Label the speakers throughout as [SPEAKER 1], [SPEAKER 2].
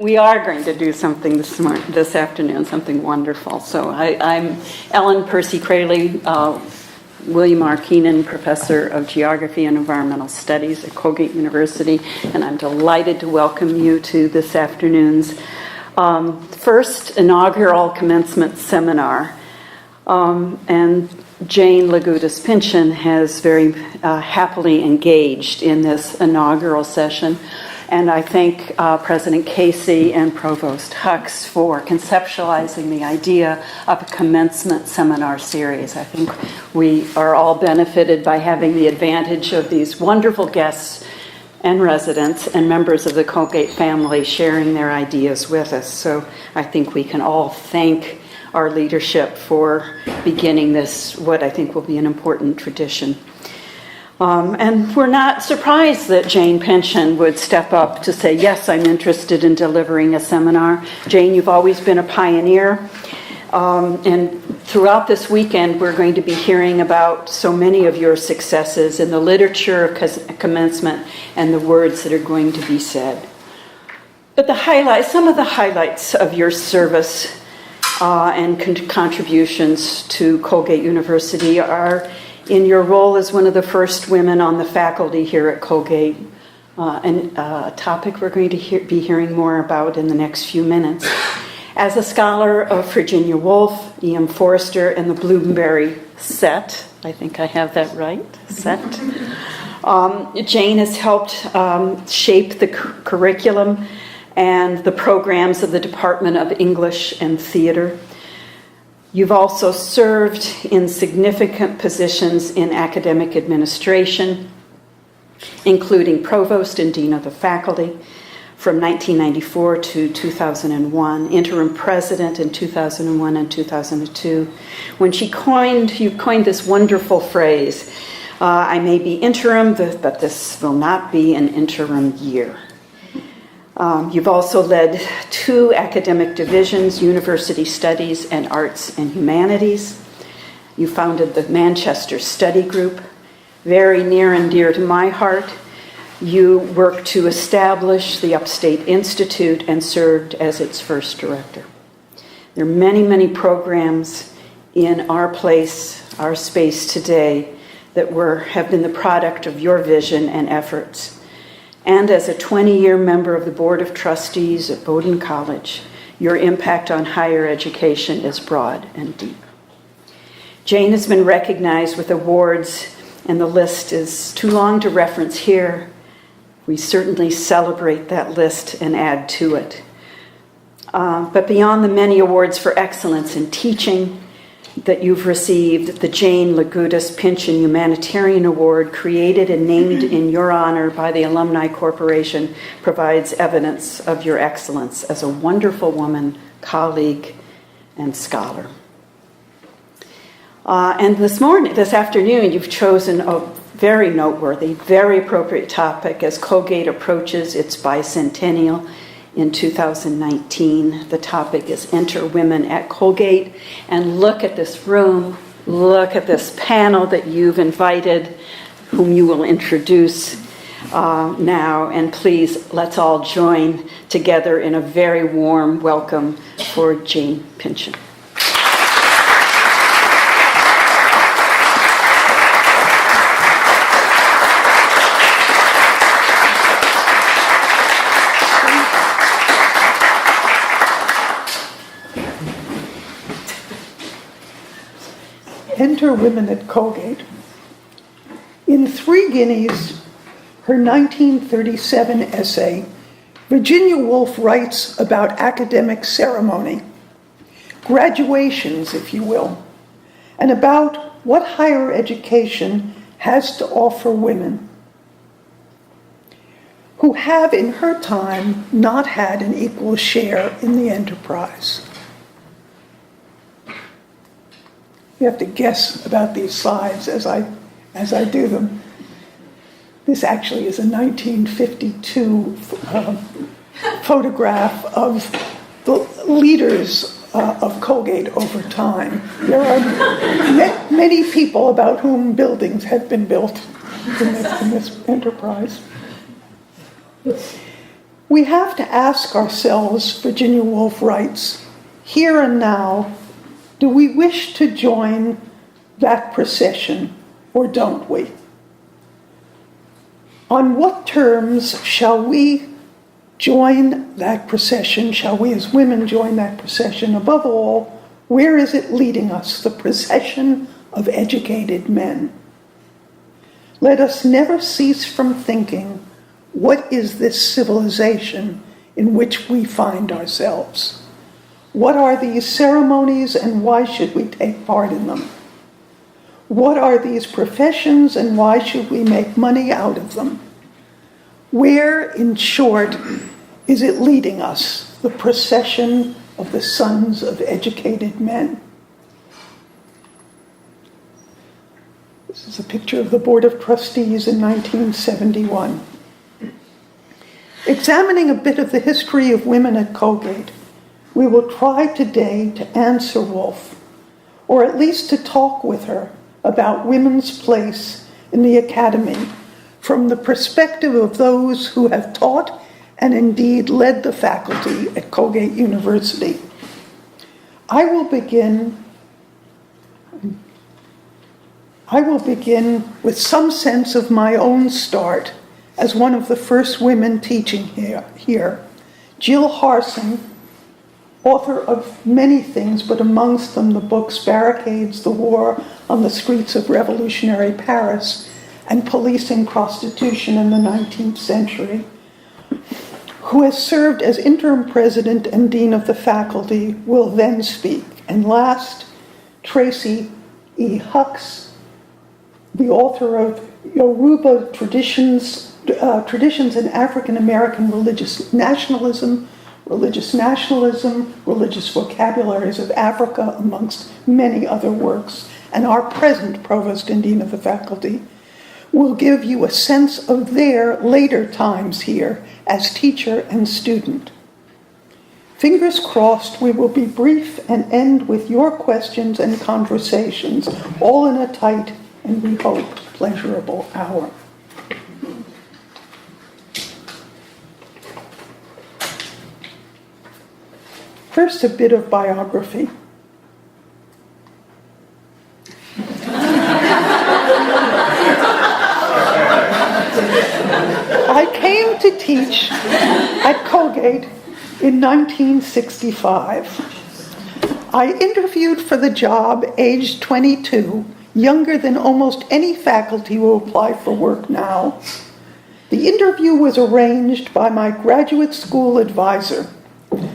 [SPEAKER 1] We are going to do something this afternoon, something wonderful. So I'm Ellen Percy Crayley, William R. Keenan Professor of Geography and Environmental Studies at Colgate University, and I'm delighted to welcome you to this afternoon's first inaugural commencement seminar. And Jane Lagoudis Pinchin has very happily engaged in this inaugural session. And I thank President Casey and Provost Hux for conceptualizing the idea of a commencement seminar series. I think we are all benefited by having the advantage of these wonderful guests and residents and members of the Colgate family sharing their ideas with us. So I think we can all thank our leadership for beginning this, what I think will be an important tradition. And we're not surprised that Jane Pinchin would step up to say, yes, I'm interested in delivering a seminar. Jane, you've always been a pioneer. And throughout this weekend, we're going to be hearing about so many of your successes in the literature of commencement and the words that are going to be said. But some of the highlights of your service and contributions to Colgate University are in your role as one of the first women on the faculty here at Colgate, and a topic we're going to be hearing more about in the next few minutes. As a scholar of Virginia Woolf, E.M. Forster, and the Bloomsbury set, I think I have that right, set, Jane has helped shape the curriculum and the programs of the Department of English and Theater. You've also served in significant positions in academic administration, including provost and dean of the faculty from 1994 to 2001, interim president in 2001 and 2002, when you coined this wonderful phrase, I may be interim, but this will not be an interim year. You've also led 2 academic divisions, University Studies and Arts and Humanities. You founded the Manchester Study Group, very near and dear to my heart. You worked to establish the Upstate Institute and served as its first director. There are many, many programs in our space today that have been the product of your vision and efforts. And as a 20-year member of the Board of Trustees at Bowdoin College, your impact on higher education is broad and deep. Jane has been recognized with awards, and the list is too long to reference here. We certainly celebrate that list and add to it. But beyond the many awards for excellence in teaching that you've received, the Jane Lagoudis Pinchin Humanitarian Award, created and named in your honor by the Alumni Corporation, provides evidence of your excellence as a wonderful woman, colleague, and scholar. And this afternoon, you've chosen a very noteworthy, very appropriate topic as Colgate approaches its bicentennial in 2019. The topic is Enter Women at Colgate. And look at this room, look at this panel that you've invited, whom you will introduce now. And please, let's all join together in a very warm welcome for Jane Pinchin.
[SPEAKER 2] Enter Women at Colgate. In 3 Guineas, her 1937 essay, Virginia Woolf writes about academic ceremony, graduations, if you will, and about what higher education has to offer women who have, in her time, not had an equal share in the enterprise. You have to guess about these slides as I do them. This actually is a 1952 photograph of the leaders of Colgate over time. There are many people about whom buildings have been built in this enterprise. We have to ask ourselves, Virginia Woolf writes, here and now, do we wish to join that procession or don't we? On what terms shall we join that procession? Shall we as women join that procession? Above all, where is it leading us, the procession of educated men? Let us never cease from thinking, what is this civilization in which we find ourselves? What are these ceremonies and why should we take part in them? What are these professions and why should we make money out of them? Where, in short, is it leading us, the procession of the sons of educated men? This is a picture of the Board of Trustees in 1971. Examining a bit of the history of women at Colgate, we will try today to answer Woolf, or at least to talk with her about women's place in the academy from the perspective of those who have taught and indeed led the faculty at Colgate University. I will begin with some sense of my own start as one of the first women teaching here. Jill Harson, author of many things, but amongst them the books Barricades, The War on the Streets of Revolutionary Paris, and Policing Prostitution in the 19th Century, who has served as interim president and dean of the faculty, will then speak. And last, Tracy E. Hucks, the author of Yoruba Traditions in African American Religious Nationalism, Religious Vocabularies of Africa, amongst many other works, and our present provost and dean of the faculty, will give you a sense of their later times here as teacher and student. Fingers crossed, we will be brief and end with your questions and conversations, all in a tight and, we hope, pleasurable hour. First, a bit of biography. I came to teach at Colgate in 1965. I interviewed for the job aged 22, younger than almost any faculty who apply for work now. The interview was arranged by my graduate school advisor,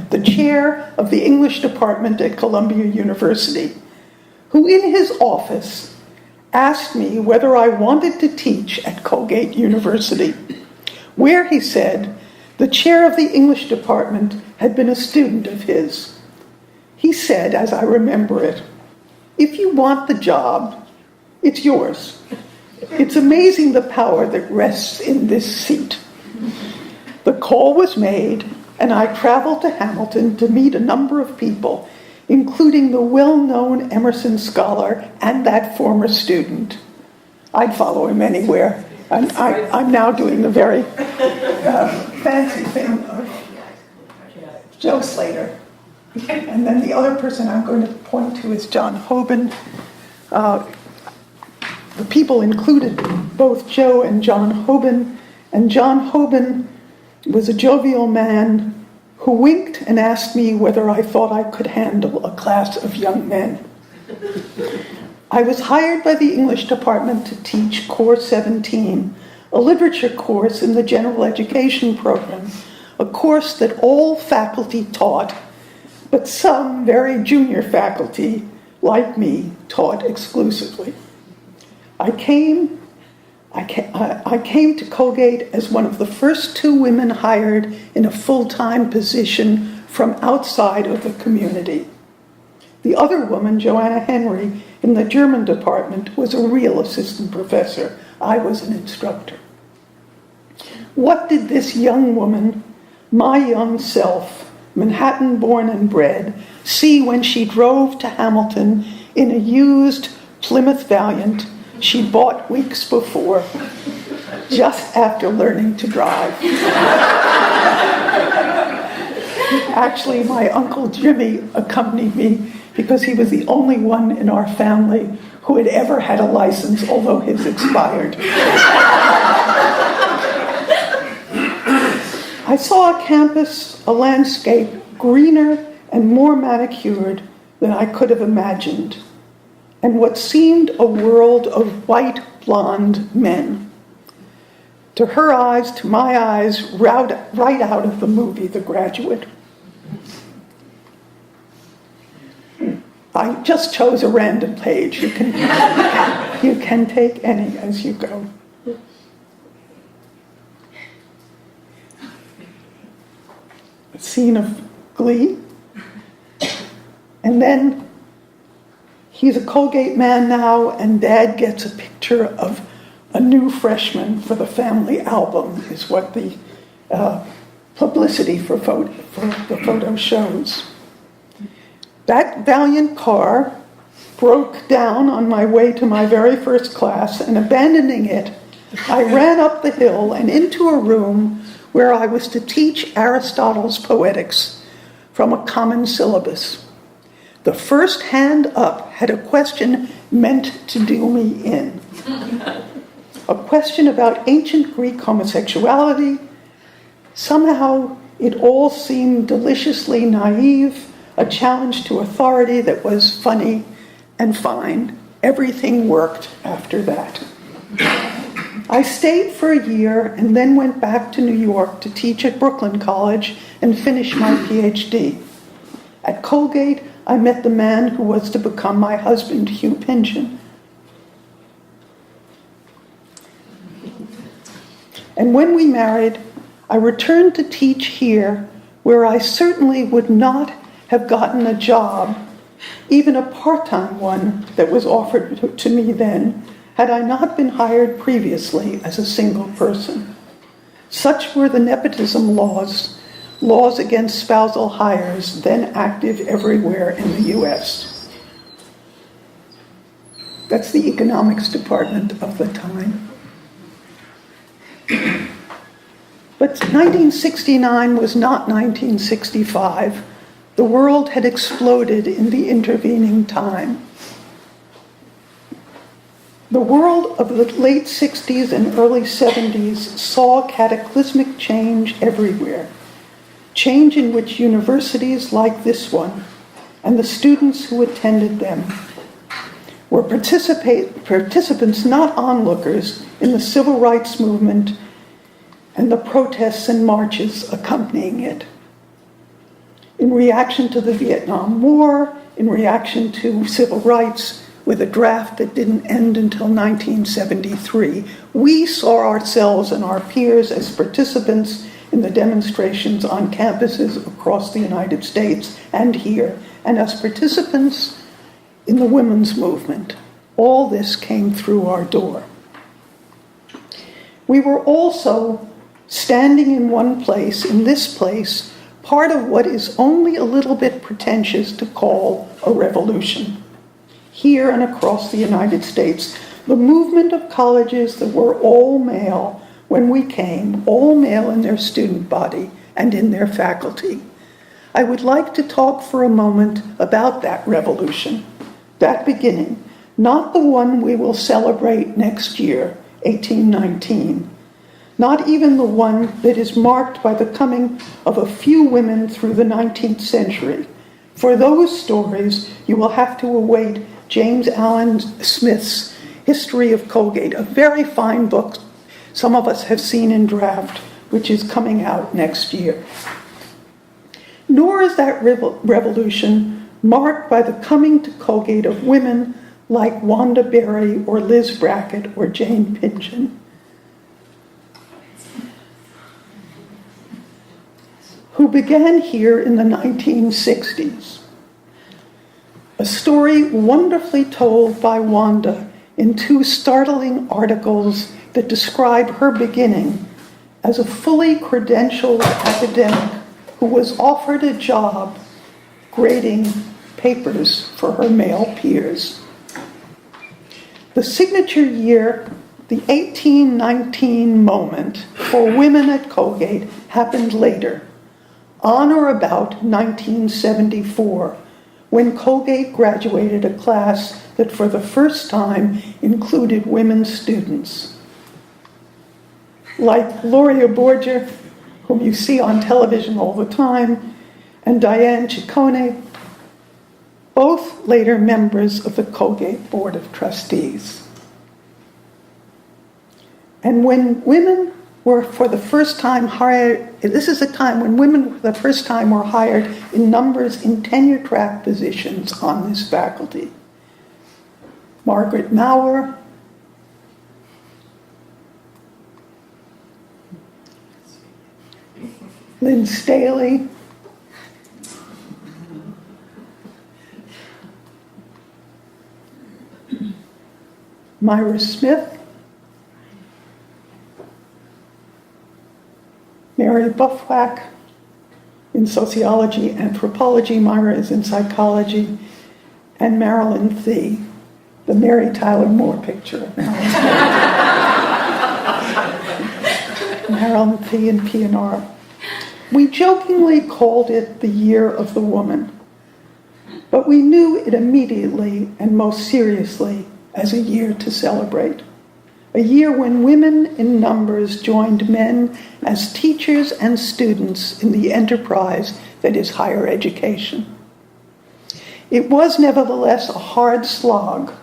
[SPEAKER 2] the chair of the English department at Columbia University, who in his office asked me whether I wanted to teach at Colgate University, where, he said, the chair of the English department had been a student of his. He said, as I remember it, "If you want the job, it's yours. It's amazing the power that rests in this seat." The call was made, and I traveled to Hamilton to meet a number of people, including the well-known Emerson scholar and that former student. I'd follow him anywhere. I'm now doing the very fancy thing of Joe Slater. And then the other person I'm going to point to is John Hoban. The people included both Joe and John Hoban. And John Hoban was a jovial man who winked and asked me whether I thought I could handle a class of young men. I was hired by the English department to teach Core 17, a literature course in the general education program, a course that all faculty taught, but some very junior faculty, like me, taught exclusively. I came to Colgate as one of the first two women hired in a full-time position from outside of the community. The other woman, Joanna Henry, in the German department, was a real assistant professor. I was an instructor. What did this young woman, my young self, Manhattan born and bred, see when she drove to Hamilton in a used Plymouth Valiant she bought weeks before, just after learning to drive? Actually, my Uncle Jimmy accompanied me because he was the only one in our family who had ever had a license, although his expired. I saw a campus, a landscape, greener and more manicured than I could have imagined, and what seemed a world of white, blonde men. To her eyes, to my eyes, right out of the movie The Graduate. I just chose a random page. You can take any as you go. A scene of glee. And then he's a Colgate man now, and Dad gets a picture of a new freshman for the family album, is what the publicity for the photo shows. That valiant car broke down on my way to my very first class, and abandoning it, I ran up the hill and into a room where I was to teach Aristotle's Poetics from a common syllabus. The first hand up had a question meant to do me in. A question about ancient Greek homosexuality. Somehow it all seemed deliciously naive, a challenge to authority that was funny and fine. Everything worked after that. I stayed for a year and then went back to New York to teach at Brooklyn College and finish my PhD. At Colgate, I met the man who was to become my husband, Hugh Pinchin. And when we married, I returned to teach here, where I certainly would not have gotten a job, even a part-time one that was offered to me then, had I not been hired previously as a single person. Such were the nepotism laws against spousal hires, then active everywhere in the U.S. That's the economics department of the time. But 1969 was not 1965. The world had exploded in the intervening time. The world of the late 60s and early 70s saw cataclysmic change everywhere. Change in which universities like this one and the students who attended them were participants, not onlookers, in the civil rights movement and the protests and marches accompanying it. In reaction to the Vietnam War, in reaction to civil rights, with a draft that didn't end until 1973, we saw ourselves and our peers as participants in the demonstrations on campuses across the United States and here, and as participants in the women's movement. All this came through our door. We were also standing in one place, in this place, part of what is only a little bit pretentious to call a revolution. Here and across the United States, the movement of colleges that were all male when we came, all male in their student body and in their faculty. I would like to talk for a moment about that revolution, that beginning, not the one we will celebrate next year, 1819, not even the one that is marked by the coming of a few women through the 19th century. For those stories, you will have to await James Allen Smith's History of Colgate, a very fine book some of us have seen in draft, which is coming out next year. Nor is that revolution marked by the coming to Colgate of women like Wanda Berry or Liz Brackett or Jane Pinchin, who began here in the 1960s. A story wonderfully told by Wanda in two startling articles that describe her beginning as a fully credentialed academic who was offered a job grading papers for her male peers. The signature year, the 1819 moment, for women at Colgate happened later, on or about 1974, when Colgate graduated a class that for the first time included women students. Like Gloria Borger, whom you see on television all the time, and Diane Ciccone, both later members of the Colgate Board of Trustees. And when women were for the first time hired, this is a time when women for the first time were hired in numbers in tenure-track positions on this faculty. Margaret Maurer, Lynn Staley, Myra Smith, Mary Buffwack in sociology, anthropology, Myra is in psychology, and Marilyn Thee, the Mary Tyler Moore picture of Marilyn. Marilyn Thee in P&R. We jokingly called it the Year of the Woman, but we knew it immediately and most seriously as a year to celebrate. A year when women in numbers joined men as teachers and students in the enterprise that is higher education. It was nevertheless a hard slog.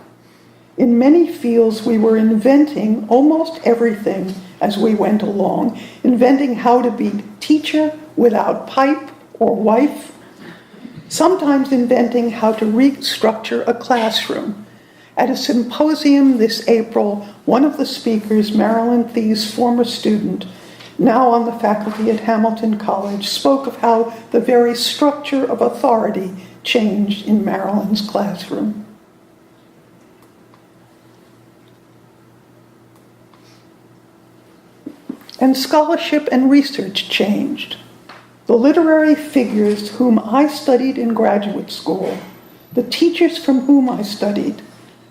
[SPEAKER 2] In many fields, we were inventing almost everything as we went along, inventing how to be teacher without pipe or wife, sometimes inventing how to restructure a classroom. At a symposium this April, one of the speakers, Marilyn Thee's former student, now on the faculty at Hamilton College, spoke of how the very structure of authority changed in Marilyn's classroom. And scholarship and research changed. The literary figures whom I studied in graduate school, the teachers from whom I studied,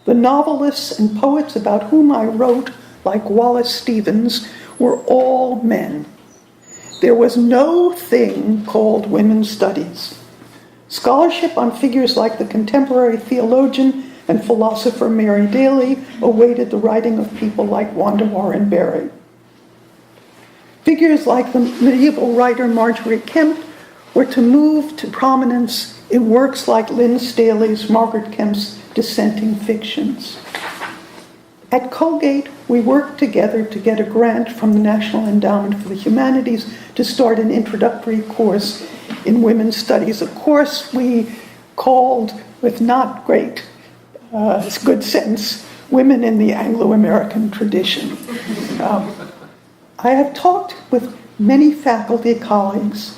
[SPEAKER 2] the novelists and poets about whom I wrote, like Wallace Stevens, were all men. There was no thing called women's studies. Scholarship on figures like the contemporary theologian and philosopher Mary Daly awaited the writing of people like Wanda Warren Berry. Figures like the medieval writer Marjorie Kemp were to move to prominence in works like Lynn Staley's Margaret Kemp's dissenting fictions. At Colgate, we worked together to get a grant from the National Endowment for the Humanities to start an introductory course in women's studies, a course we called, with not great good sense, Women in the Anglo-American Tradition. I have talked with many faculty colleagues,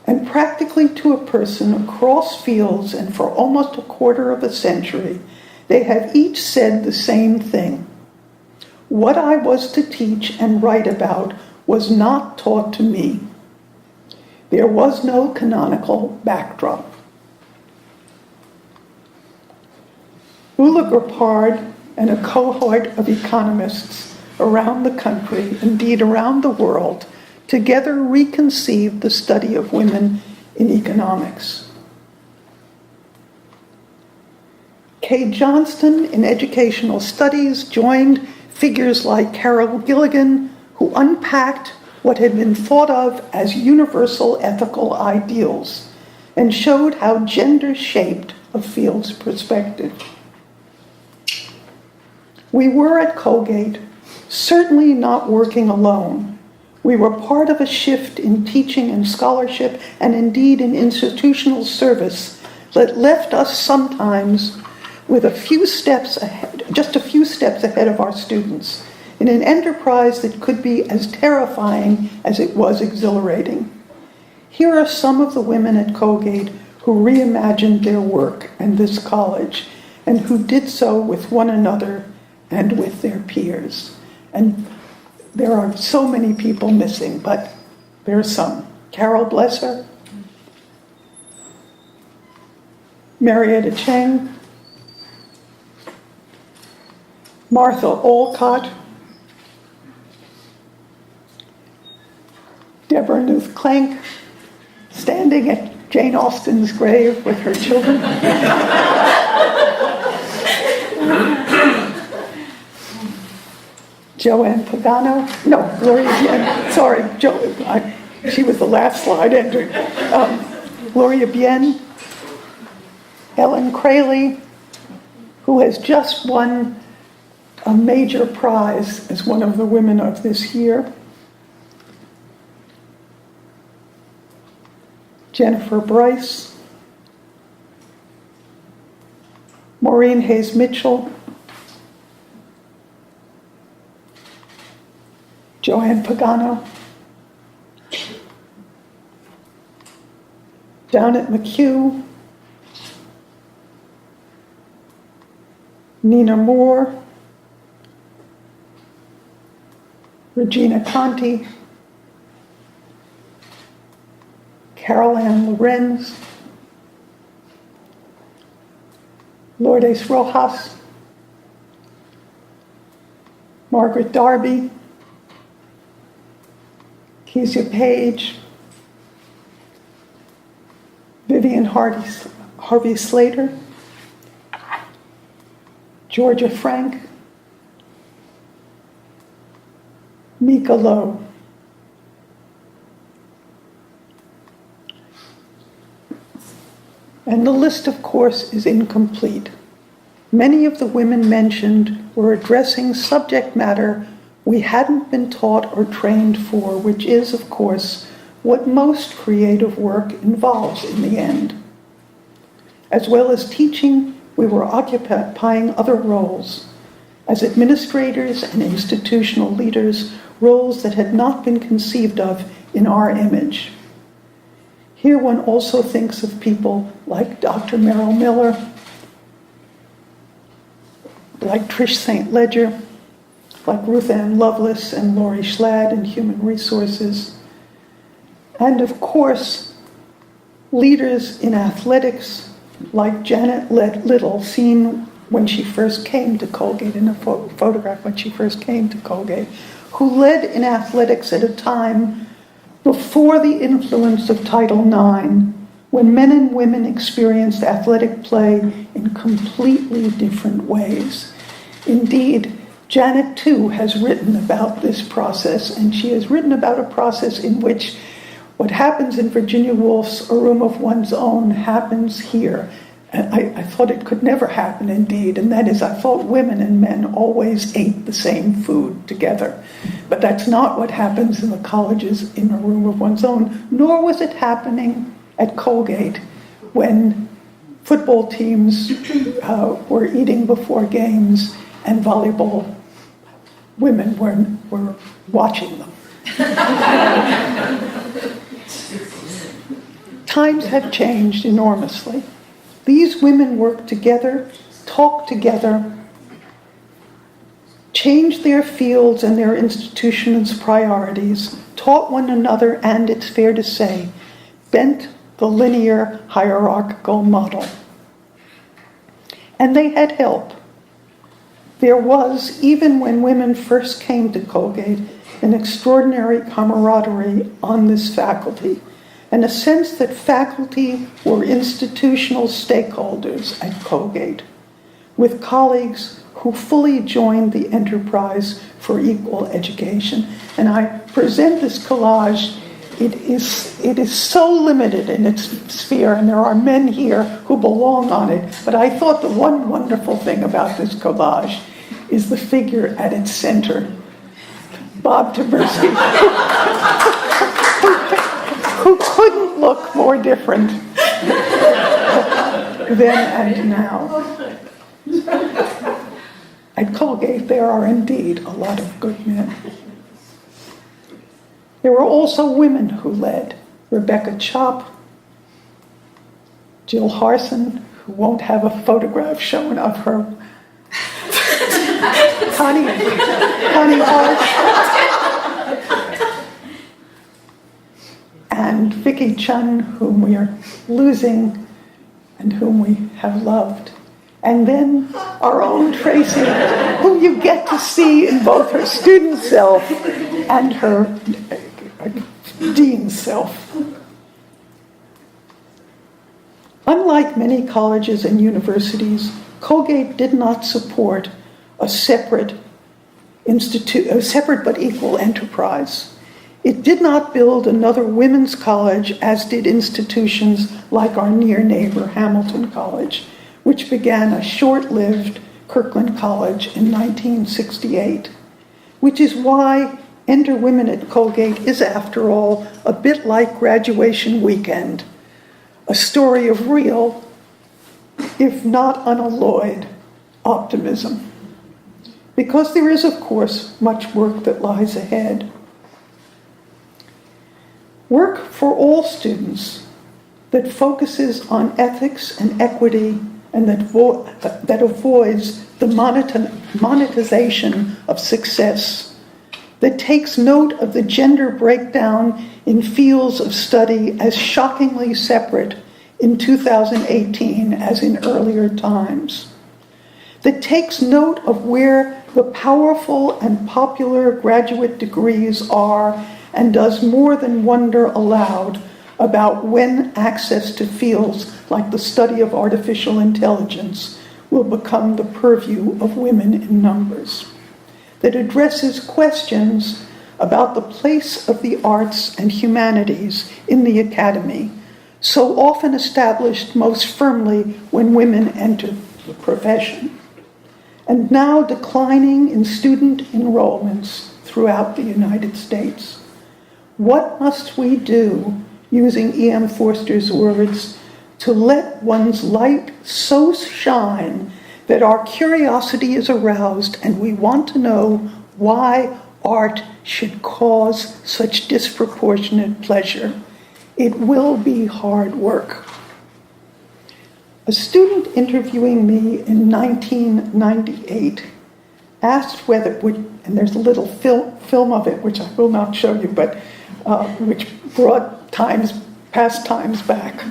[SPEAKER 2] and practically to a person across fields and for almost a quarter of a century, they have each said the same thing. What I was to teach and write about was not taught to me. There was no canonical backdrop. Ulla Gurpard and a cohort of economists around the country, indeed around the world, together reconceived the study of women in economics. Kay Johnston in educational studies joined figures like Carol Gilligan, who unpacked what had been thought of as universal ethical ideals and showed how gender shaped a field's perspective. We were at Colgate certainly not working alone. We were part of a shift in teaching and scholarship, and indeed in institutional service, that left us sometimes with a few steps ahead, just a few steps ahead of our students, in an enterprise that could be as terrifying as it was exhilarating. Here are some of the women at Colgate who reimagined their work and this college, and who did so with one another and with their peers. And there are so many people missing, but there are some. Carol Blesser, Marietta Cheng, Martha Olcott, Deborah Nuth Clank, standing at Jane Austen's grave with her children. Joanne Pagano, no, Gloria Bien, sorry, she was the last slide entered. Gloria Bien, Ellen Crayley, who has just won a major prize as one of the women of this year. Jennifer Bryce, Maureen Hayes Mitchell, Joanne Pagano, Janet McHugh, Nina Moore, Regina Conti, Carol Ann Lorenz, Lourdes Rojas, Margaret Darby, Kezia Page, Vivian Harvey Slater, Georgia Frank, Mika Lowe. And the list, of course, is incomplete. Many of the women mentioned were addressing subject matter we hadn't been taught or trained for, which is, of course, what most creative work involves in the end. As well as teaching, we were occupying other roles. As administrators and institutional leaders, roles that had not been conceived of in our image. Here one also thinks of people like Dr. Merrill Miller, like Trish St. Ledger, like Ruth Ann Lovelace and Laurie Schladd in Human Resources, and of course, leaders in athletics like Janet Little, seen when she first came to Colgate, in a photograph when she first came to Colgate, who led in athletics at a time before the influence of Title IX, when men and women experienced athletic play in completely different ways. Indeed, Janet, too, has written about this process, and she has written about a process in which what happens in Virginia Woolf's A Room of One's Own happens here. And I thought it could never happen, indeed, and that is, I thought women and men always ate the same food together. But that's not what happens in the colleges in A Room of One's Own, nor was it happening at Colgate when football teams were eating before games and volleyball women were watching them. Times have changed enormously. These women worked together, talked together, changed their fields and their institutions' priorities, taught one another, and, it's fair to say, bent the linear hierarchical model. And they had help. There was, even when women first came to Colgate, an extraordinary camaraderie on this faculty, and a sense that faculty were institutional stakeholders at Colgate, with colleagues who fully joined the enterprise for equal education. And I present this collage. It is so limited in its sphere, and there are men here who belong on it, but I thought the one wonderful thing about this collage is the figure at its center, Bob Taberski, who couldn't look more different then and now. At Colgate, there are indeed a lot of good men. There were also women who led. Rebecca Chop, Jill Harson, who won't have a photograph shown of her, Connie Hart, and Vicki Chun, whom we are losing and whom we have loved. And then our own Tracy, who you get to see in both her student self and her Dean's self. Unlike many colleges and universities, Colgate did not support a separate but equal enterprise. It did not build another women's college, as did institutions like our near neighbor Hamilton College, which began a short-lived Kirkland College in 1968, which is why Enter Women at Colgate is, after all, a bit like graduation weekend, a story of real, if not unalloyed, optimism. Because there is, of course, much work that lies ahead. Work for all students that focuses on ethics and equity and that avoids the monetization of success, that takes note of the gender breakdown in fields of study as shockingly separate in 2018 as in earlier times, that takes note of where the powerful and popular graduate degrees are and does more than wonder aloud about when access to fields like the study of artificial intelligence will become the purview of women in numbers, that addresses questions about the place of the arts and humanities in the academy, so often established most firmly when women enter the profession, and now declining in student enrollments throughout the United States. What must we do, using E.M. Forster's words, to let one's light so shine that our curiosity is aroused and we want to know why art should cause such disproportionate pleasure? It will be hard work. A student interviewing me in 1998 asked whether, and there's a little film of it, which I will not show you, but which brought past times back,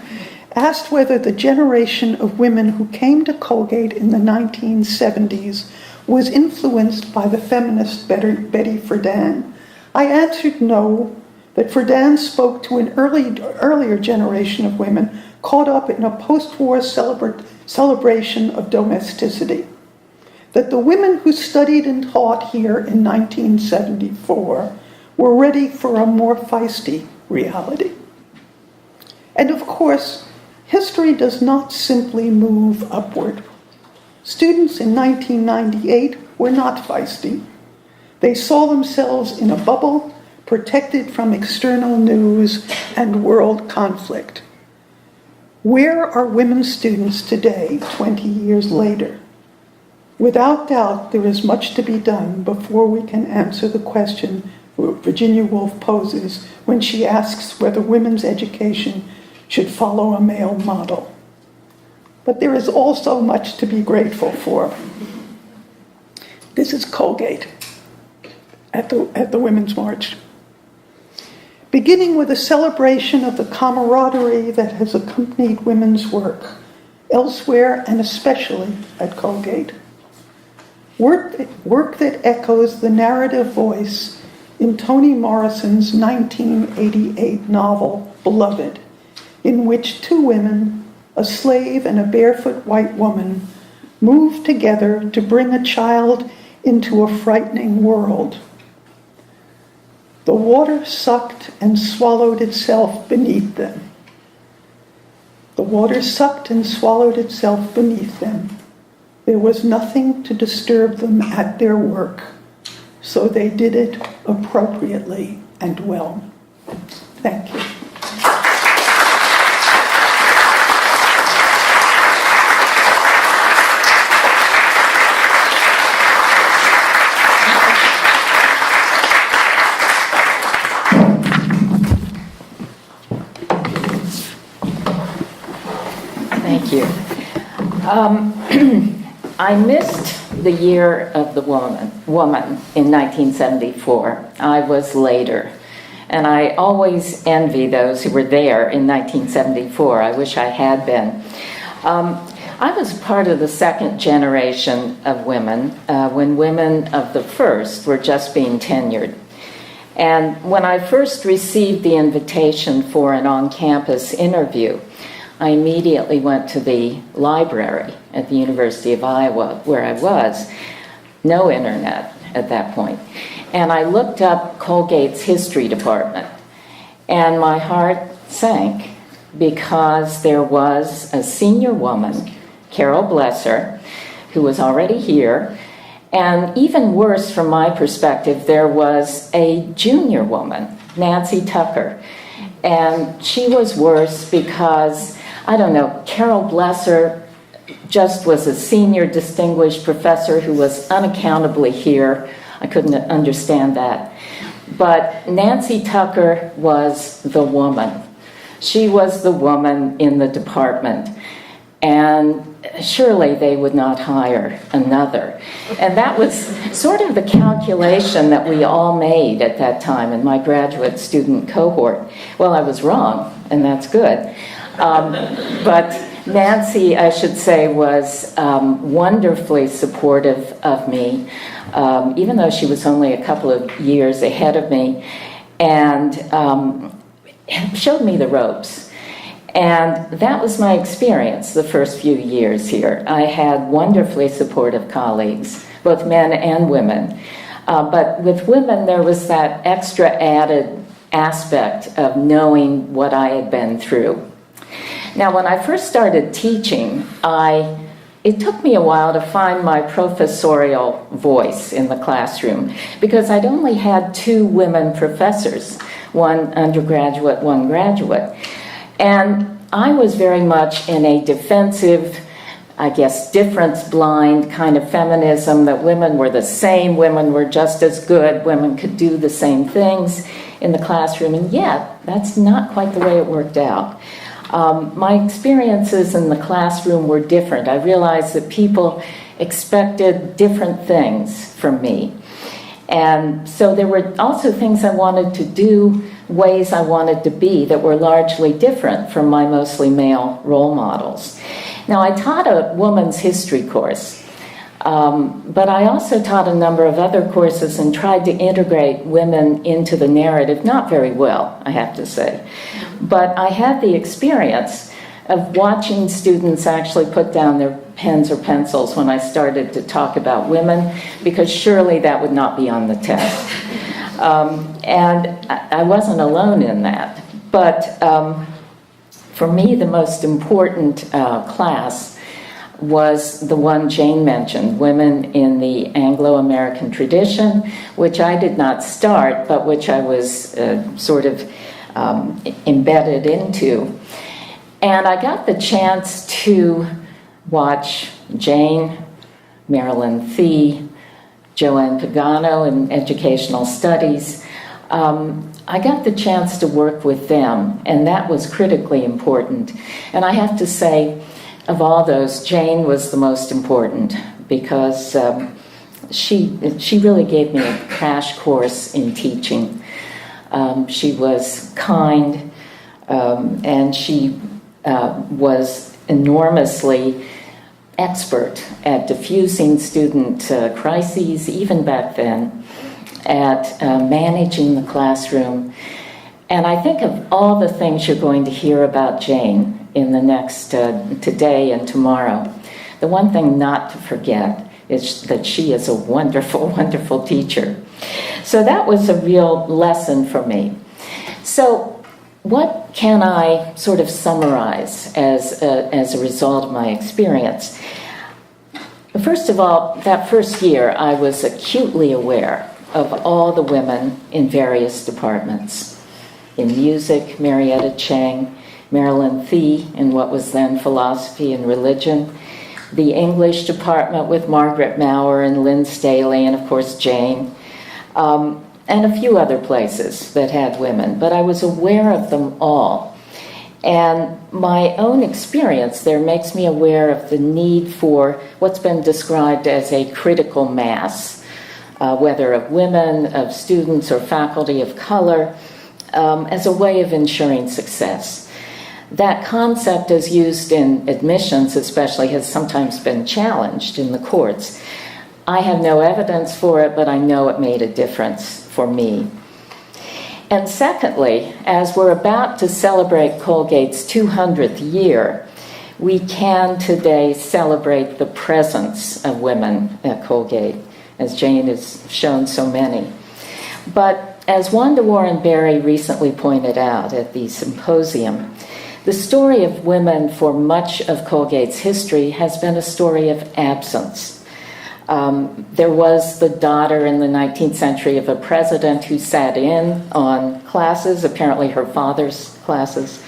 [SPEAKER 2] asked whether the generation of women who came to Colgate in the 1970s was influenced by the feminist Betty Friedan. I answered no, that Friedan spoke to an earlier generation of women caught up in a post-war celebration of domesticity, that the women who studied and taught here in 1974 were ready for a more feisty reality. And of course, history does not simply move upward. Students in 1998 were not feisty. They saw themselves in a bubble, protected from external news and world conflict. Where are women students today, 20 years later? Without doubt, there is much to be done before we can answer the question Virginia Woolf poses when she asks whether women's education should follow a male model. But there is also much to be grateful for. This is Colgate at the Women's March. Beginning with a celebration of the camaraderie that has accompanied women's work, elsewhere and especially at Colgate. Work that echoes the narrative voice in Toni Morrison's 1988 novel, Beloved, in which two women, a slave and a barefoot white woman, move together to bring a child into a frightening world. The water sucked and swallowed itself beneath them. The water sucked and swallowed itself beneath them. There was nothing to disturb them at their work, so they did it appropriately and well. Thank you.
[SPEAKER 3] Thank you. I missed the year of the woman in 1974. I was later. And I always envy those who were there in 1974. I wish I had been. I was part of the second generation of women when women of the first were just being tenured. And when I first received the invitation for an on-campus interview, I immediately went to the library at the University of Iowa, where I was. No internet at that point. And I looked up Colgate's history department, and my heart sank because there was a senior woman, Carol Blesser, who was already here, and even worse from my perspective, there was a junior woman, Nancy Tucker, and she was worse because, I don't know, Carol Blesser just was a senior distinguished professor who was unaccountably here. I couldn't understand that. But Nancy Tucker was the woman. She was the woman in the department. And surely they would not hire another. And that was sort of the calculation that we all made at that time in my graduate student cohort. Well, I was wrong, and that's good. But Nancy, I should say, was wonderfully supportive of me, even though she was only a couple of years ahead of me, and showed me the ropes. And that was my experience the first few years here. I had wonderfully supportive colleagues, both men and women. But with women, there was that extra added aspect of knowing what I had been through. Now, when I first started teaching, it took me a while to find my professorial voice in the classroom because I'd only had 2 women professors, one undergraduate, one graduate. And I was very much in a defensive, I guess, difference-blind kind of feminism, that women were the same, women were just as good, women could do the same things in the classroom, and yet that's not quite the way it worked out. My experiences in the classroom were different. I realized that people expected different things from me. And so there were also things I wanted to do, ways I wanted to be that were largely different from my mostly male role models. Now, I taught a woman's history course, but I also taught a number of other courses and tried to integrate women into the narrative, not very well, I have to say. But I had the experience of watching students actually put down their pens or pencils when I started to talk about women, because surely that would not be on the test. And I wasn't alone in that. But for me, the most important class was the one Jane mentioned, Women in the Anglo-American Tradition, which I did not start, but which I was sort of embedded into. And I got the chance to watch Jane, Marilyn Thie, Joanne Pagano in educational studies. I got the chance to work with them, and that was critically important. And I have to say, of all those, Jane was the most important because she really gave me a crash course in teaching. She was kind, and she was enormously expert at diffusing student crises, even back then, at managing the classroom. And I think of all the things you're going to hear about Jane in the next today and tomorrow, the one thing not to forget is that she is a wonderful, wonderful teacher. So that was a real lesson for me. So what can I sort of summarize as a result of my experience? First of all, that first year, I was acutely aware of all the women in various departments. In music, Marietta Chang, Marilyn Thie in what was then philosophy and religion, the English department with Margaret Maurer and Lynn Staley, and of course Jane, and a few other places that had women, but I was aware of them all. And my own experience there makes me aware of the need for what's been described as a critical mass, whether of women, of students, or faculty of color, as a way of ensuring success. That concept, as used in admissions especially, has sometimes been challenged in the courts. I have no evidence for it, but I know it made a difference for me. And secondly, as we're about to celebrate Colgate's 200th year, we can today celebrate the presence of women at Colgate, as Jane has shown so many. But as Wanda Warren Berry recently pointed out at the symposium, the story of women for much of Colgate's history has been a story of absence. There was the daughter in the 19th century of a president who sat in on classes, apparently her father's classes.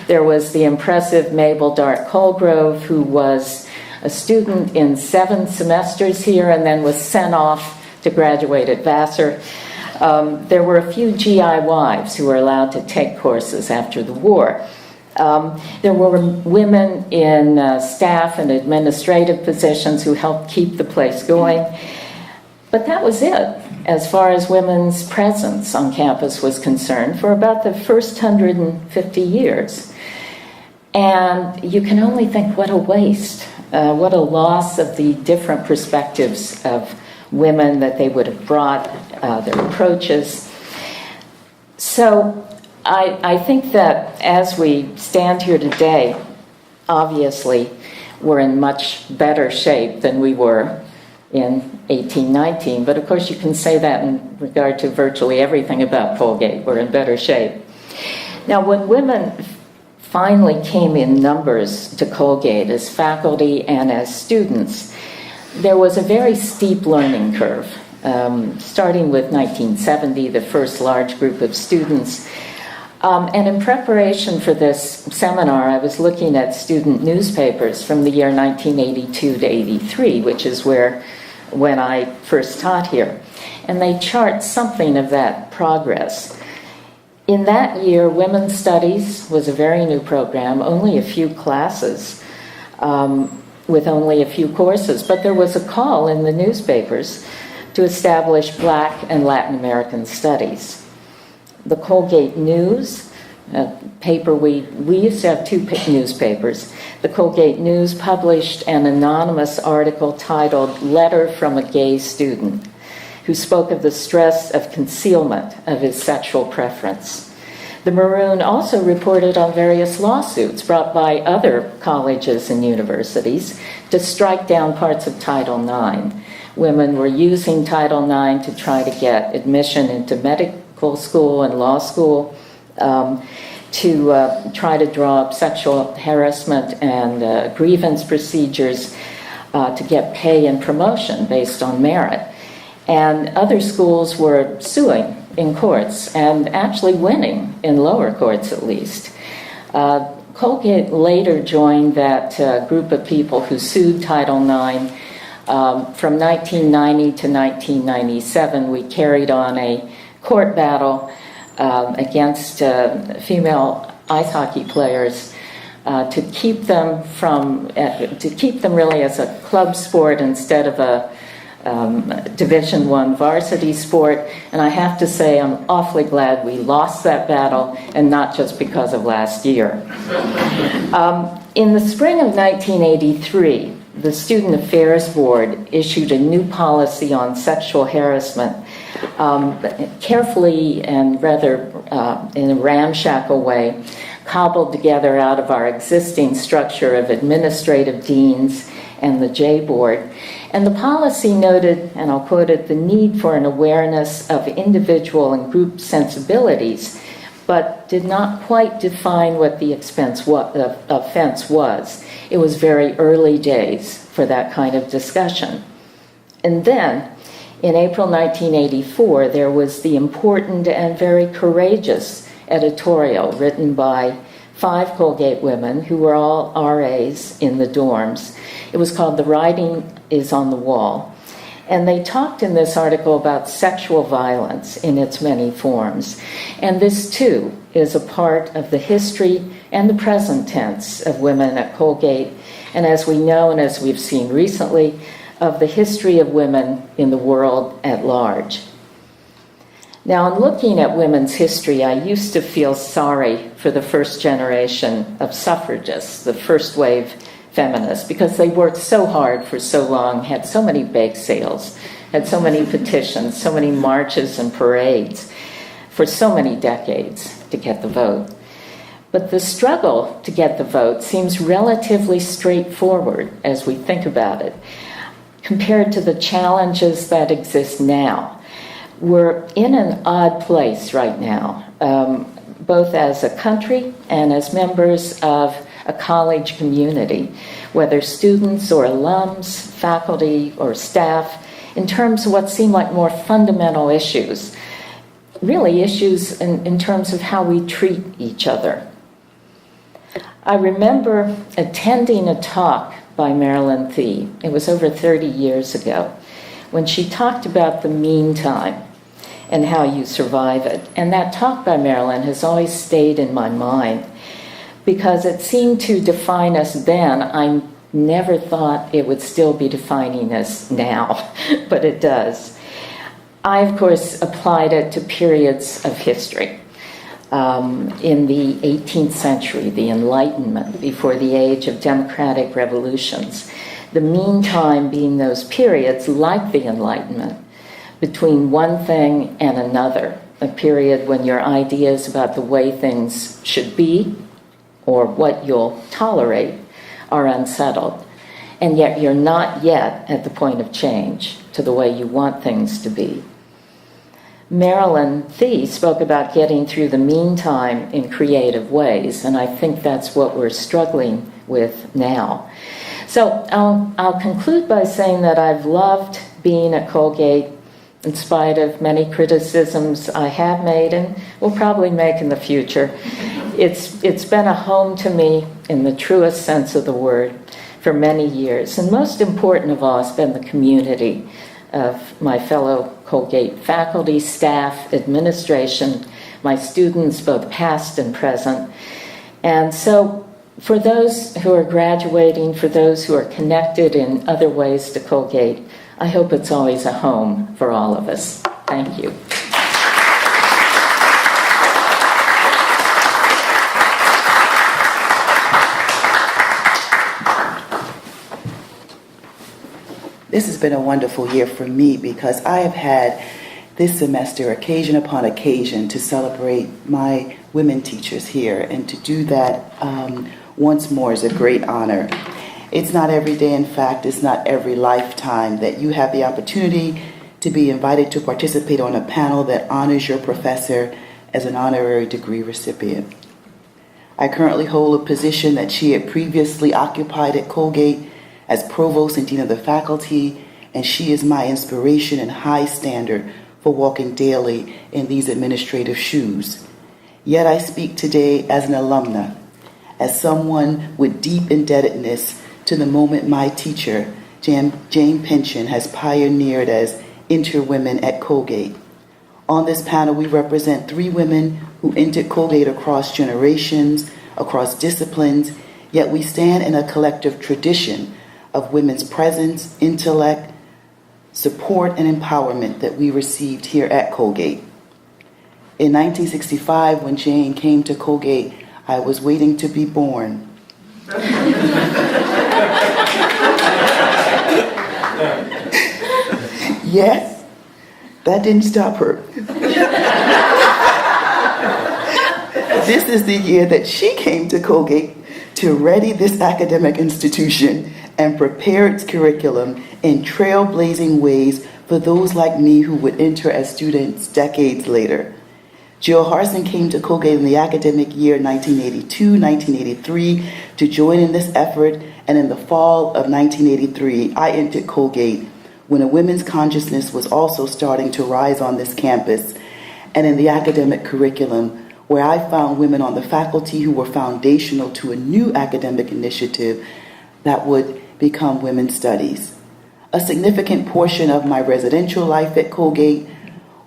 [SPEAKER 3] There was the impressive Mabel Dart Colgrove, who was a student in 7 semesters here and then was sent off to graduate at Vassar. There were a few GI wives who were allowed to take courses after the war. There were women in staff and administrative positions who helped keep the place going. But that was it, as far as women's presence on campus was concerned, for about the first 150 years. And you can only think, what a waste, what a loss of the different perspectives of women that they would have brought, their approaches. So I think that as we stand here today, obviously we're in much better shape than we were in 1819. But of course you can say that in regard to virtually everything about Colgate. We're in better shape. Now, when women finally came in numbers to Colgate as faculty and as students, there was a very steep learning curve, starting with 1970, the first large group of students. And in preparation for this seminar, I was looking at student newspapers from the year 1982 to 83, which is when I first taught here. And they chart something of that progress. In that year, Women's Studies was a very new program, only a few classes, with only a few courses. But there was a call in the newspapers to establish Black and Latin American studies. The Colgate News, a paper we used to have 2 newspapers. The Colgate News published an anonymous article titled "Letter from a Gay Student," who spoke of the stress of concealment of his sexual preference. The Maroon also reported on various lawsuits brought by other colleges and universities to strike down parts of Title IX. Women were using Title IX to try to get admission into medical school and law school, to try to draw up sexual harassment and grievance procedures to get pay and promotion based on merit. And other schools were suing in courts and actually winning in lower courts at least. Colgate later joined that group of people who sued Title IX. From 1990 to 1997, we carried on a court battle against female ice hockey players to keep them really as a club sport instead of a Division I varsity sport. And I have to say I'm awfully glad we lost that battle, and not just because of last year. In the spring of 1983, the Student Affairs Board issued a new policy on sexual harassment, carefully and rather in a ramshackle way, cobbled together out of our existing structure of administrative deans and the J Board. And the policy noted, and I'll quote it, the need for an awareness of individual and group sensibilities, but did not quite define what the offense was. It was very early days for that kind of discussion. And then, in April 1984, there was the important and very courageous editorial written by 5 Colgate women who were all RAs in the dorms. It was called "The Writing is on the Wall." And they talked in this article about sexual violence in its many forms. And this, too, is a part of the history and the present tense of women at Colgate, and as we know and as we've seen recently, of the history of women in the world at large. Now, in looking at women's history, I used to feel sorry for the first generation of suffragists, the first wave feminists, because they worked so hard for so long, had so many bake sales, had so many petitions, so many marches and parades. for so many decades to get the vote. But the struggle to get the vote seems relatively straightforward as we think about it, compared to the challenges that exist now. We're in an odd place right now, both as a country and as members of a college community, whether students or alums, faculty or staff, in terms of what seem like more fundamental issues, really issues in terms of how we treat each other. I remember attending a talk by Marilyn Thie, it was over 30 years ago, when she talked about the meantime and how you survive it. And that talk by Marilyn has always stayed in my mind because it seemed to define us then. I never thought it would still be defining us now, but it does. I, of course, applied it to periods of history. In the 18th century, the Enlightenment, before the age of democratic revolutions, the meantime being those periods like the Enlightenment, between one thing and another, a period when your ideas about the way things should be or what you'll tolerate are unsettled, and yet you're not yet at the point of change to the way you want things to be. Marilyn Thie spoke about getting through the meantime in creative ways, and I think that's what we're struggling with now. So I'll conclude by saying that I've loved being at Colgate in spite of many criticisms I have made and will probably make in the future. It's been a home to me in the truest sense of the word for many years, and most important of all has been the community of my fellow Colgate faculty, staff, administration, my students, both past and present. And so for those who are graduating, for those who are connected in other ways to Colgate, I hope it's always a home for all of us. Thank you.
[SPEAKER 4] This has been a wonderful year for me because I have had this semester occasion upon occasion to celebrate my women teachers here, and to do that once more is a great honor. It's not every day, in fact, it's not every lifetime that you have the opportunity to be invited to participate on a panel that honors your professor as an honorary degree recipient. I currently hold a position that she had previously occupied at Colgate as Provost and Dean of the Faculty, and she is my inspiration and high standard for walking daily in these administrative shoes. Yet I speak today as an alumna, as someone with deep indebtedness to the moment my teacher, Jane Pinchin, has pioneered as interwomen at Colgate. On this panel, we represent 3 women who entered Colgate across generations, across disciplines, yet we stand in a collective tradition of women's presence, intellect, support, and empowerment that we received here at Colgate. In 1965, when Jane came to Colgate, I was waiting to be born. Yes, that didn't stop her. This is the year that she came to Colgate to ready this academic institution and prepare its curriculum in trailblazing ways for those like me who would enter as students decades later. Jill Harson came to Colgate in the academic year 1982-1983 to join in this effort, and in the fall of 1983, I entered Colgate when a women's consciousness was also starting to rise on this campus and in the academic curriculum, where I found women on the faculty who were foundational to a new academic initiative that would become women's studies. A significant portion of my residential life at Colgate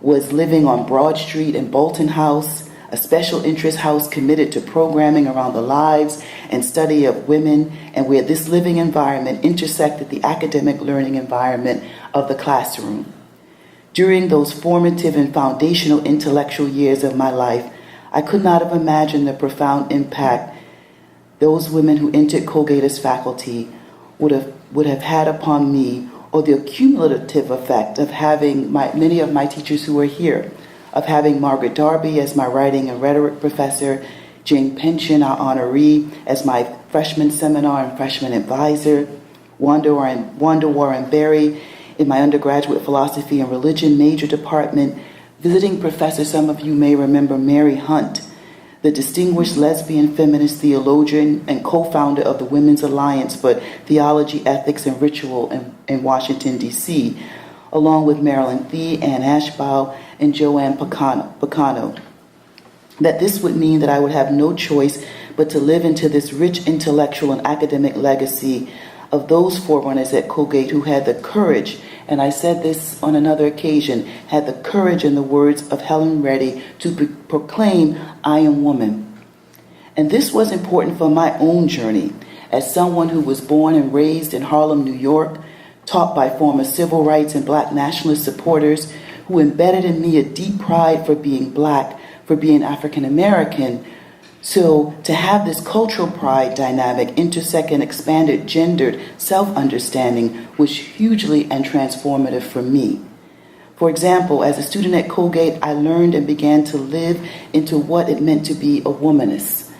[SPEAKER 4] was living on Broad Street in Bolton House, a special interest house committed to programming around the lives and study of women, and where this living environment intersected the academic learning environment of the classroom. During those formative and foundational intellectual years of my life, I could not have imagined the profound impact those women who entered Colgate as faculty would have had upon me, or the cumulative effect of having many of my teachers who are here, of having Margaret Darby as my writing and rhetoric professor, Jane Pinchin, our honoree, as my freshman seminar and freshman advisor, Wanda Warren Berry in my undergraduate philosophy and religion major department, visiting professor, some of you may remember Mary Hunt, the distinguished lesbian feminist theologian and co-founder of the Women's Alliance for Theology, Ethics, and Ritual in Washington, D.C., along with Marilyn Thie, Ann Ashbaugh, and Joanne Picano. That this would mean that I would have no choice but to live into this rich intellectual and academic legacy of those forerunners at Colgate who had the courage, and I said this on another occasion, had the courage, in the words of Helen Reddy, to proclaim, "I am woman." And this was important for my own journey as someone who was born and raised in Harlem, New York, taught by former civil rights and black nationalist supporters who embedded in me a deep pride for being black, for being African American. So to have this cultural pride dynamic intersect and expanded gendered self-understanding was hugely and transformative for me. For example, as a student at Colgate, I learned and began to live into what it meant to be a womanist.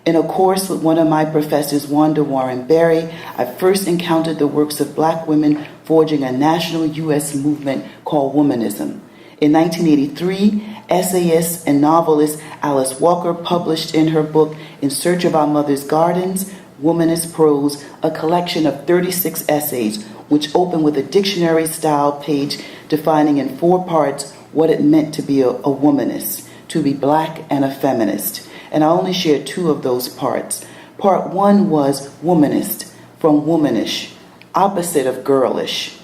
[SPEAKER 4] In a course with one of my professors, Wanda Warren Berry, I first encountered the works of black women forging a national U.S. movement called womanism. In 1983, essayist and novelist Alice Walker published in her book In Search of Our Mother's Gardens, Womanist Prose, a collection of 36 essays, which opened with a dictionary-style page defining in 4 parts what it meant to be a womanist, to be black and a feminist. And I only shared 2 of those parts. Part 1 was womanist, from womanish, opposite of girlish.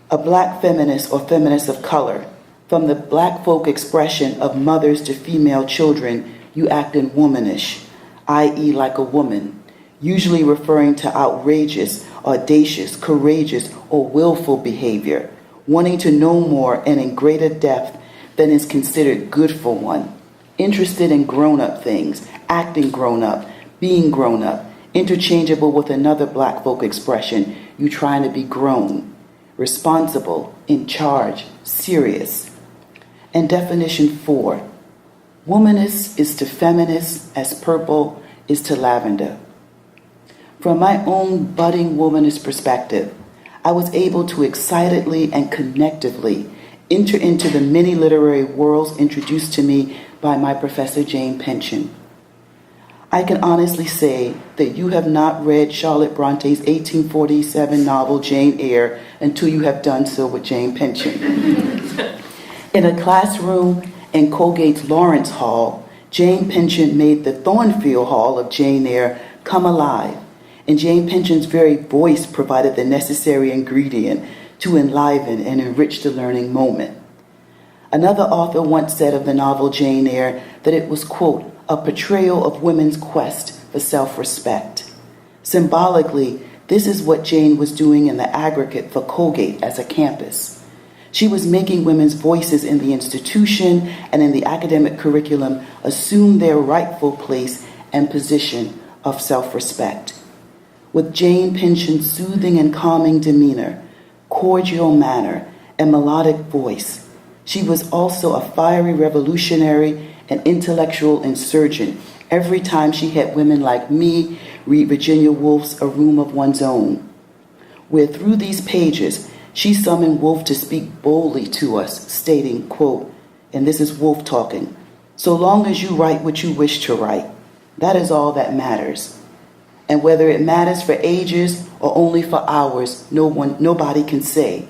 [SPEAKER 4] A black feminist or feminist of color. From the black folk expression of mothers to female children, you act in womanish, i.e. like a woman, usually referring to outrageous, audacious, courageous, or willful behavior, wanting to know more and in greater depth than is considered good for one, interested in grown-up things, acting grown-up, being grown-up, interchangeable with another black folk expression, you trying to be grown, responsible, in charge, serious. And definition 4, womanist is to feminist as purple is to lavender. From my own budding womanist perspective, I was able to excitedly and connectively enter into the many literary worlds introduced to me by my professor Jane Pinchin. I can honestly say that you have not read Charlotte Bronte's 1847 novel Jane Eyre until you have done so with Jane Pinchin. In a classroom in Colgate's Lawrence Hall, Jane Pinchin made the Thornfield Hall of Jane Eyre come alive, and Jane Pinchin's very voice provided the necessary ingredient to enliven and enrich the learning moment. Another author once said of the novel Jane Eyre that it was, quote, a portrayal of women's quest for self-respect. Symbolically, this is what Jane was doing in the aggregate for Colgate as a campus. She was making women's voices in the institution and in the academic curriculum assume their rightful place and position of self-respect. With Jane Pinchin's soothing and calming demeanor, cordial manner, and melodic voice, she was also a fiery revolutionary and intellectual insurgent every time she had women like me read Virginia Woolf's A Room of One's Own, where through these pages she summoned Woolf to speak boldly to us, stating, quote, and this is Woolf talking, so long as you write what you wish to write, that is all that matters. And whether it matters for ages or only for hours, nobody can say.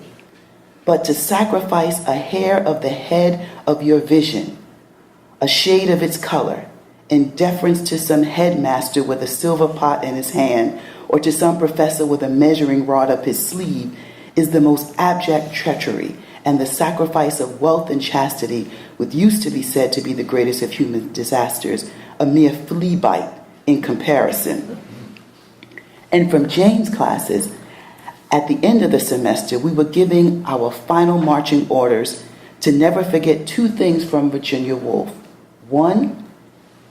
[SPEAKER 4] But to sacrifice a hair of the head of your vision, a shade of its color, in deference to some headmaster with a silver pot in his hand, or to some professor with a measuring rod up his sleeve, is the most abject treachery and the sacrifice of wealth and chastity, which used to be said to be the greatest of human disasters, a mere flea bite in comparison. And from Jane's classes, at the end of the semester, we were giving our final marching orders to never forget 2 things from Virginia Woolf. 1,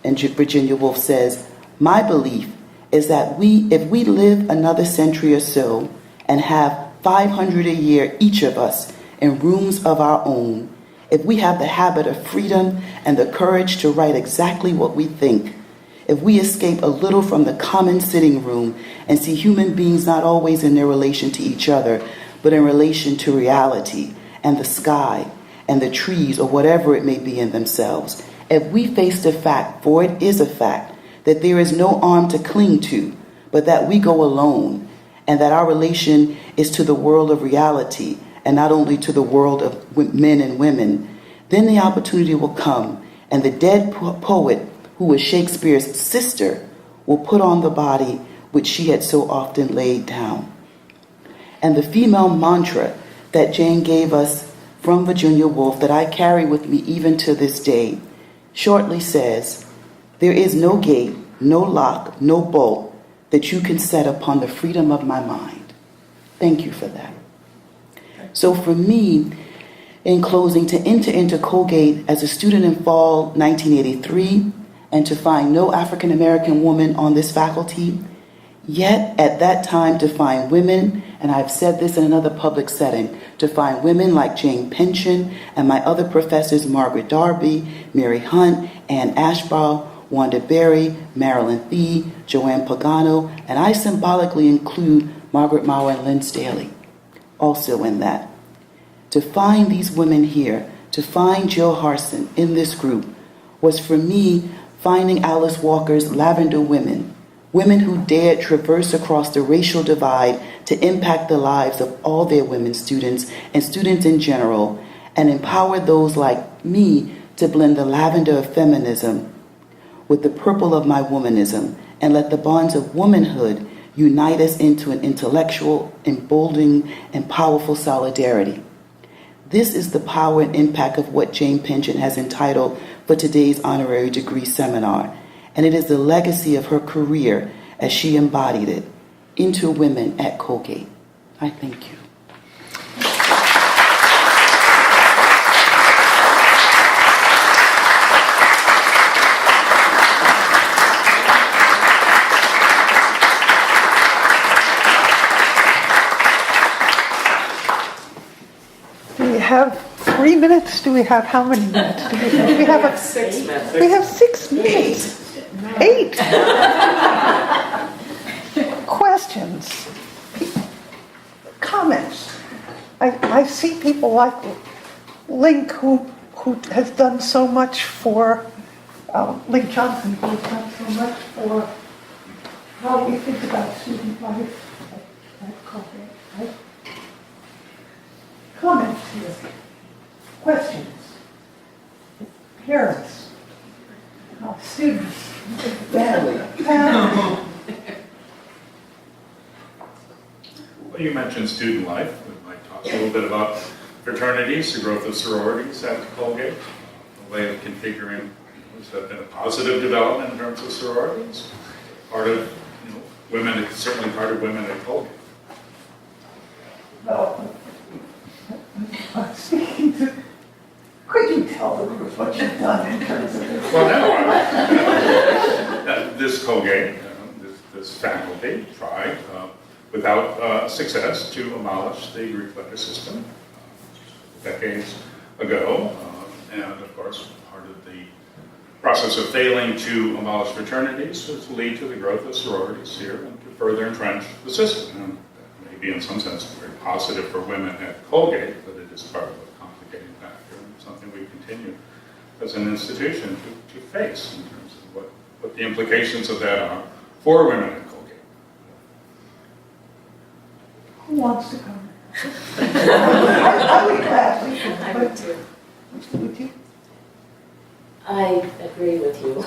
[SPEAKER 4] and Virginia Woolf says, my belief is that if we live another century or so and have 500 a year, each of us, in rooms of our own, if we have the habit of freedom and the courage to write exactly what we think, if we escape a little from the common sitting room and see human beings not always in their relation to each other, but in relation to reality and the sky and the trees or whatever it may be in themselves, if we face the fact, for it is a fact, that there is no arm to cling to, but that we go alone, and that our relation is to the world of reality and not only to the world of men and women, then the opportunity will come, and the dead poet, who was Shakespeare's sister, will put on the body which she had so often laid down. And the female mantra that Jane gave us from Virginia Woolf, that I carry with me even to this day, shortly says, "There is no gate, no lock, no bolt that you can set upon the freedom of my mind." Thank you for that. So for me, in closing, to enter into Colgate as a student in fall 1983 and to find no African American woman on this faculty, yet at that time to find women, and I've said this in another public setting, to find women like Jane Pinchin and my other professors, Margaret Darby, Mary Hunt, Ann Ashbaugh, Wanda Berry, Marilyn Thie, Joanne Pagano, and I symbolically include Margaret Mauer and Lynn Staley also in that. To find these women here, to find Jill Harson in this group, was for me finding Alice Walker's Lavender Women, women who dared traverse across the racial divide to impact the lives of all their women students and students in general, and empower those like me to blend the lavender of feminism with the purple of my womanism, and let the bonds of womanhood unite us into an intellectual, emboldening, and powerful solidarity. This is the power and impact of what Jane Pinchin has entitled for today's honorary degree seminar, and it is the legacy of her career as she embodied it into women at Colgate. I thank you.
[SPEAKER 2] Do we have 3 minutes? Do we have how many minutes? Do we have
[SPEAKER 5] 6 minutes.
[SPEAKER 2] We have 6 minutes. 8. Questions? Comments? I see people like Link, who has done so much for, Link Johnson, who has done so much for how we think about student life at Colgate, right? Comments here, questions, parents, students, family.
[SPEAKER 6] Well, you mentioned student life. We might talk a little bit about fraternities, the growth of sororities at Colgate, the way of configuring. Has that been a positive development in terms of sororities? Part of women, certainly part of women at Colgate.
[SPEAKER 2] Well, speaking to, could you tell the group what you've done in terms of this?
[SPEAKER 6] Well, no, this Colgate, this faculty tried, without success, to abolish the Greek letter system decades ago, and of course, part of the process of failing to abolish fraternities was to lead to the growth of sororities here and to further entrench the system. And that may be, in some sense, very positive for women at Colgate, but it is part of a complicating factor and something we continue as an institution to face in terms of what the implications of that are for women at Colgate.
[SPEAKER 2] Who wants to come? I would gladly.
[SPEAKER 5] I would too.
[SPEAKER 2] Would you?
[SPEAKER 7] I agree with you.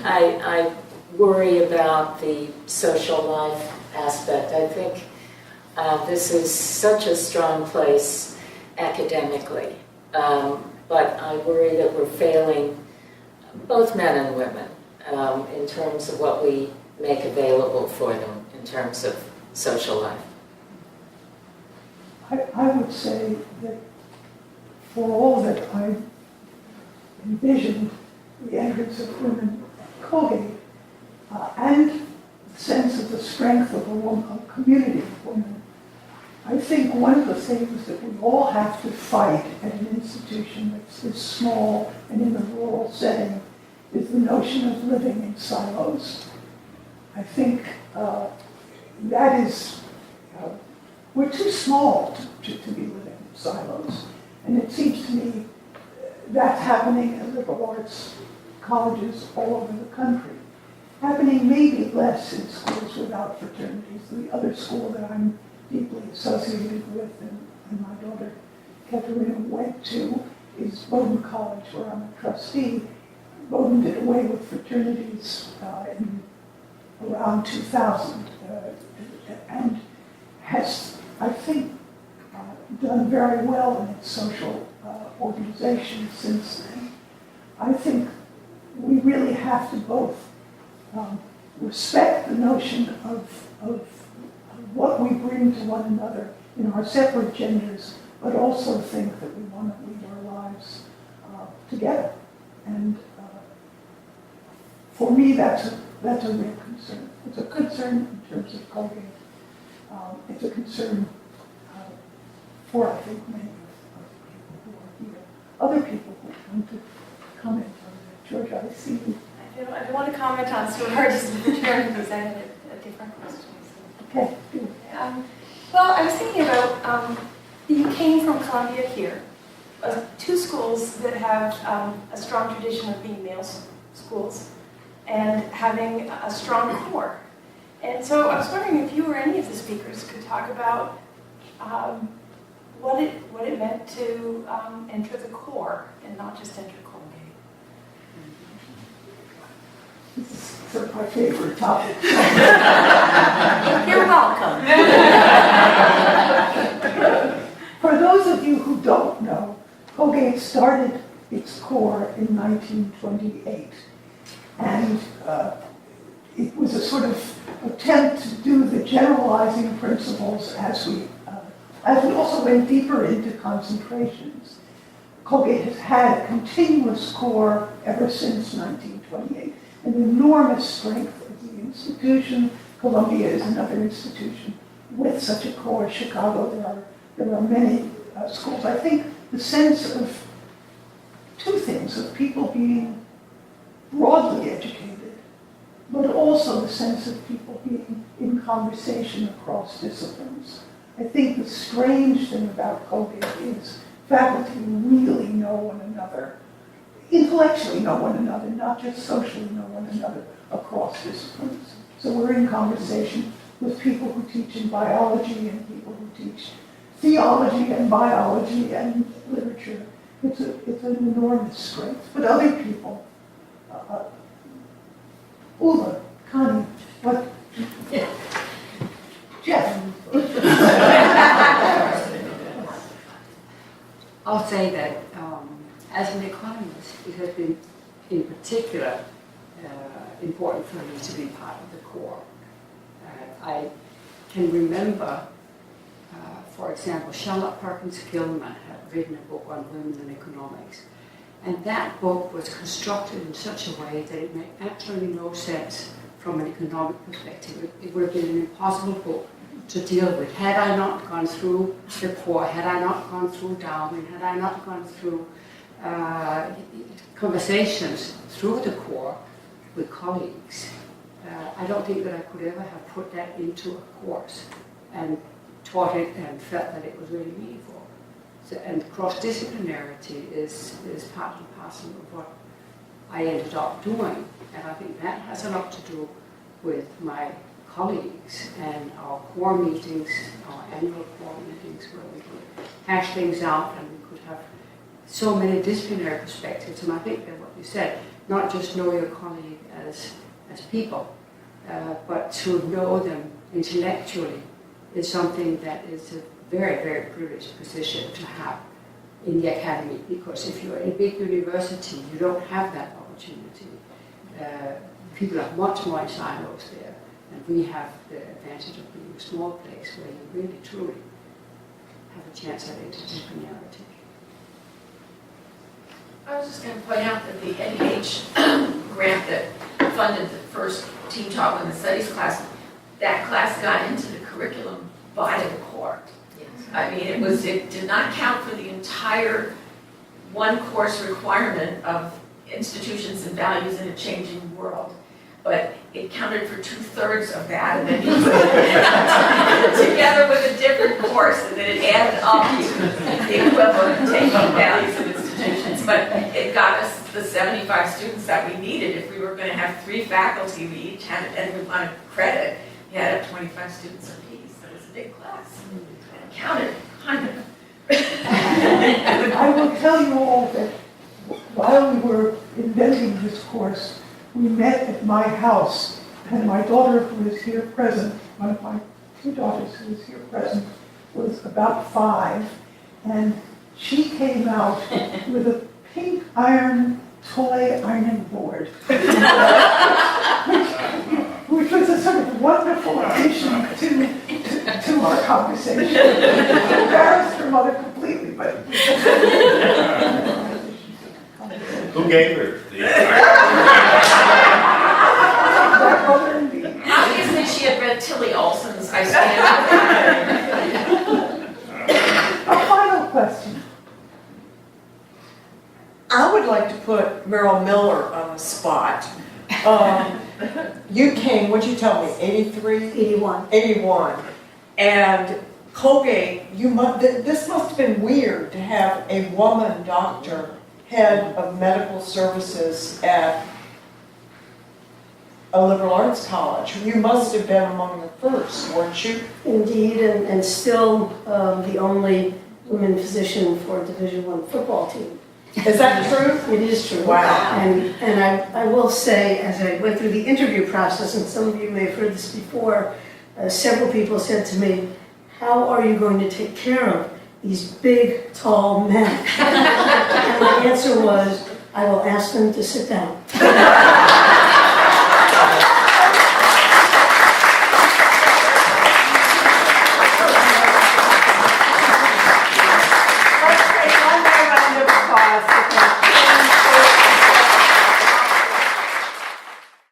[SPEAKER 7] I worry about the social life aspect. I think this is such a strong place academically, but I worry that we're failing both men and women in terms of what we make available for them in terms of social life.
[SPEAKER 2] I would say that for all that I envisioned the entrance of women at Colgate and the sense of the strength of a community of women, I think one of the things that we all have to fight at an institution that's this small and in a rural setting is the notion of living in silos. I think that is, we're too small to be living in silos. And it seems to me that's happening at liberal arts colleges all over the country. Happening maybe less in schools without fraternities. The other school that I'm deeply associated with and my daughter Katerina went to is Bowdoin College, where I'm a trustee. Bowdoin did away with fraternities in around 2000 and has, I think, done very well in its social organization since then. I think we really have to both respect the notion of what we bring to one another in our separate genders, but also think that we want to lead our lives together. And for me, that's a real concern. It's a concern in terms of Colgate. It's a concern for, I think, many of the people who are here. Other people who want to comment on that. Georgia, I see you.
[SPEAKER 5] I don't want to comment on sororities and fraternities. I have a different question.
[SPEAKER 2] Okay.
[SPEAKER 5] Well, I was thinking about, you came from Columbia here, two schools that have a strong tradition of being male schools and having a strong core. And so I was wondering if you or any of the speakers could talk about what it meant to enter the core and not just enter Colgate.
[SPEAKER 2] This is sort of my favorite topic.
[SPEAKER 5] You're welcome.
[SPEAKER 2] For those of you who don't know, Colgate started its core in 1928. And it was a sort of attempt to do the generalizing principles as we also went deeper into concentrations. Colgate has had a continuous core ever since 1928. An enormous strength of the institution. Columbia is another institution with such a core. Chicago, there are many schools. I think the sense of two things, of people being broadly educated, but also the sense of people being in conversation across disciplines. I think the strange thing about Colgate is faculty really know one another, intellectually know one another, not just socially know one another across disciplines. So we're in conversation with people who teach in biology and people who teach theology and biology and literature. It's an enormous strength. But other people, Ula, Connie, what? Jeff.
[SPEAKER 8] I'll say that as an economist, it has been in particular important for me to be part of the core. I can remember, for example, Charlotte Perkins Gilman had written a book on women in economics. And that book was constructed in such a way that it made absolutely no sense from an economic perspective. It would have been an impossible book to deal with. Had I not gone through the core, had I not gone through Darwin, had I not gone through conversations through the core with colleagues, I don't think that I could ever have put that into a course and taught it and felt that it was really meaningful. So, and cross-disciplinarity is part and parcel of what I ended up doing. And I think that has a lot to do with my colleagues and our core meetings, our annual core meetings, where we could hash things out and we could have so many disciplinary perspectives. And I think that what you said, not just know your colleague as people, but to know them intellectually is something that is a very, very privileged position to have in the academy, because if you're in a big university, you don't have that opportunity. People are much more in silos there, and we have the advantage of being a small place where you really, truly have a chance at interdisciplinarity.
[SPEAKER 9] I was just going to point out that the NEH grant that funded the first Team Talk Women's Studies class, that class got into the curriculum by the core. I mean, it did not count for the entire one course requirement of institutions and values in a changing world. But it counted for 2/3 of that, and then you put it together with a different course, and then it added up to the equivalent of taking values and institutions. But it got us the 75 students that we needed. If we were going to have 3 faculty, we each had, and we wanted credit, you had to have 25 students apiece. So it was a big class. And it counted, kind of.
[SPEAKER 2] I will tell you all that while we were inventing this course, we met at my house, and my daughter, who is here present, one of my 2 daughters who is here present, was about 5, and she came out with a pink iron toy ironing board, which was a sort of wonderful addition to our conversation. It embarrassed her mother completely, but...
[SPEAKER 6] Who gave her the
[SPEAKER 9] Obviously, she had read Tilly Olson's I Stand.
[SPEAKER 2] A final question.
[SPEAKER 10] I would like to put Merrill Miller on the spot. You came, what'd you tell me, 83?
[SPEAKER 8] 81.
[SPEAKER 10] 81. And Colgate, this must have been weird to have a woman doctor, head of medical services at a liberal arts college. You must have been among the first, weren't you?
[SPEAKER 8] Indeed, and still the only women physician for a Division I football team.
[SPEAKER 10] Is that true?
[SPEAKER 8] It is true.
[SPEAKER 10] Wow.
[SPEAKER 8] And I will say, as I went through the interview process, and some of you may have heard this before, several people said to me, how are you going to take care of these big, tall men? And my answer was, I will ask them to sit down.